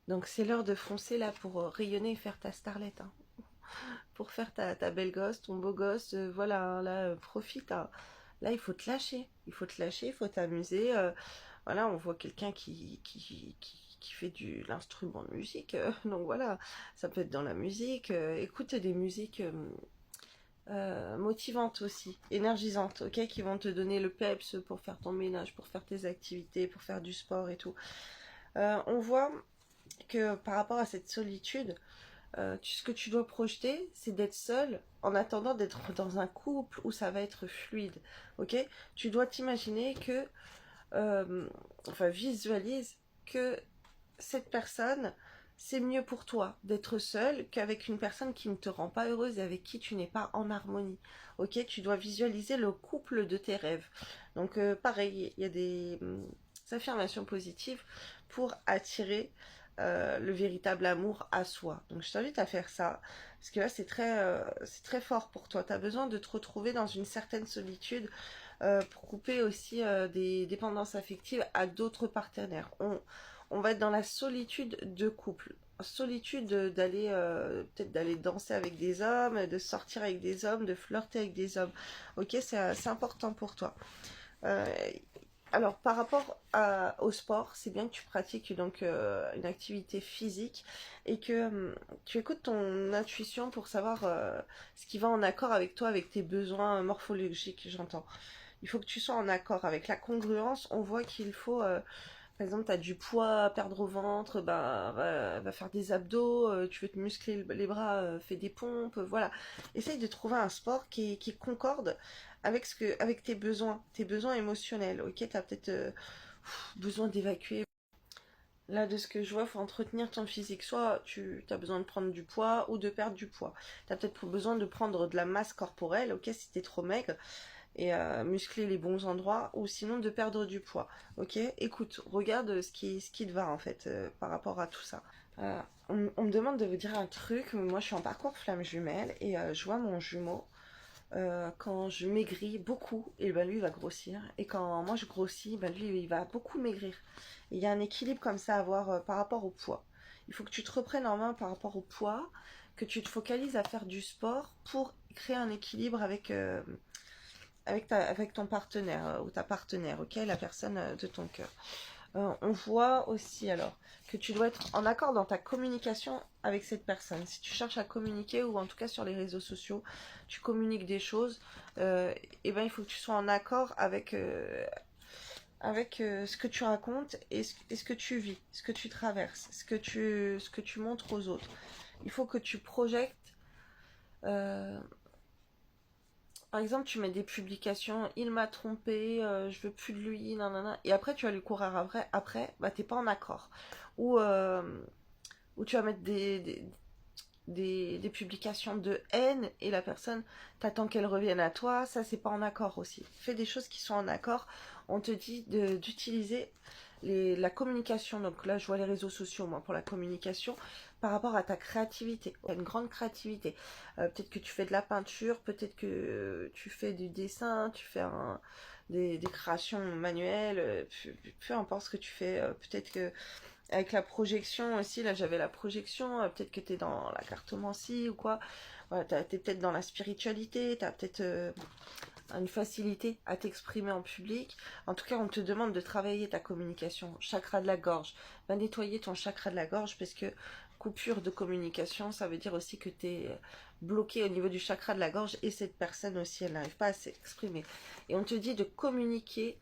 Donc c'est l'heure de foncer là pour rayonner et faire ta starlette, hein. Pour faire ta belle gosse, ton beau gosse, voilà, hein, là, profite, hein. Là, il faut te lâcher, il faut te lâcher, il faut t'amuser. Voilà, on voit quelqu'un qui fait l'instrument de musique, donc voilà, ça peut être dans la musique. Écoute des musiques motivantes aussi, énergisantes, ok, qui vont te donner le peps pour faire ton ménage, pour faire tes activités, pour faire du sport et tout. On voit que par rapport à cette solitude, ce que tu dois projeter, c'est d'être seul en attendant d'être dans un couple où ça va être fluide, ok. Tu dois t'imaginer que, enfin visualise que cette personne, c'est mieux pour toi d'être seule qu'avec une personne qui ne te rend pas heureuse et avec qui tu n'es pas en harmonie. Ok, tu dois visualiser le couple de tes rêves. Donc pareil, il y a des affirmations positives pour attirer le véritable amour à soi. Donc je t'invite à faire ça, parce que là c'est très fort pour toi. Tu as besoin de te retrouver dans une certaine solitude pour couper aussi des dépendances affectives à d'autres partenaires. On va être dans la solitude de couple. Solitude d'aller peut-être d'aller danser avec des hommes, de sortir avec des hommes, de flirter avec des hommes. Ok, c'est important pour toi. Euh, alors par rapport au sport, c'est bien que tu pratiques donc une activité physique et que tu écoutes ton intuition pour savoir ce qui va en accord avec toi, avec tes besoins morphologiques, j'entends. Il faut que tu sois en accord avec la congruence. On voit qu'il faut par exemple, tu as du poids à perdre au ventre, ben, va faire des abdos, tu veux te muscler les bras, fais des pompes, voilà. Essaye de trouver un sport qui concorde avec, avec tes besoins émotionnels, ok. Tu as peut-être besoin d'évacuer. Là, de ce que je vois, il faut entretenir ton physique. Soit tu as besoin de prendre du poids ou de perdre du poids. Tu as peut-être besoin de prendre de la masse corporelle, ok, si tu es trop maigre et muscler les bons endroits ou sinon de perdre du poids. Ok, écoute, regarde ce qui te va en fait par rapport à tout ça. On me demande de vous dire un truc. Moi, je suis en parcours flamme jumelle et je vois mon jumeau. Quand je maigris beaucoup, et ben lui il va grossir. Et quand moi je grossis, ben lui il va beaucoup maigrir. Et il y a un équilibre comme ça à avoir par rapport au poids. Il faut que tu te reprennes en main par rapport au poids, que tu te focalises à faire du sport pour créer un équilibre avec ton partenaire ou ta partenaire, ok, la personne de ton cœur. On voit aussi alors que tu dois être en accord dans ta communication avec cette personne. Si tu cherches à communiquer ou en tout cas sur les réseaux sociaux, tu communiques des choses, et ben il faut que tu sois en accord avec ce que tu racontes et ce que tu vis, ce que tu traverses, ce que tu montres aux autres. Il faut que tu projettes. euh, Par exemple, tu mets des publications, il m'a trompé, je veux plus de lui, nanana, et après tu vas lui courir après bah t'es pas en accord. Ou, ou tu vas mettre des publications de haine et la personne t'attend qu'elle revienne à toi, ça c'est pas en accord aussi. Fais des choses qui sont en accord. On te dit d'utiliser la communication, donc là je vois les réseaux sociaux moi pour la communication par rapport à ta créativité, une grande créativité. Peut-être que tu fais de la peinture, peut-être que tu fais du dessin, tu fais des créations manuelles, peu importe ce que tu fais, peut-être que avec la projection aussi, là j'avais la projection, peut-être que t'es dans la cartomancie ou quoi, voilà, t'es peut-être dans la spiritualité, t'as peut-être une facilité à t'exprimer en public. En tout cas, on te demande de travailler ta communication, chakra de la gorge, va nettoyer ton chakra de la gorge parce que coupure de communication, ça veut dire aussi que t'es bloqué au niveau du chakra de la gorge et cette personne aussi, elle n'arrive pas à s'exprimer. Et on te dit de communiquer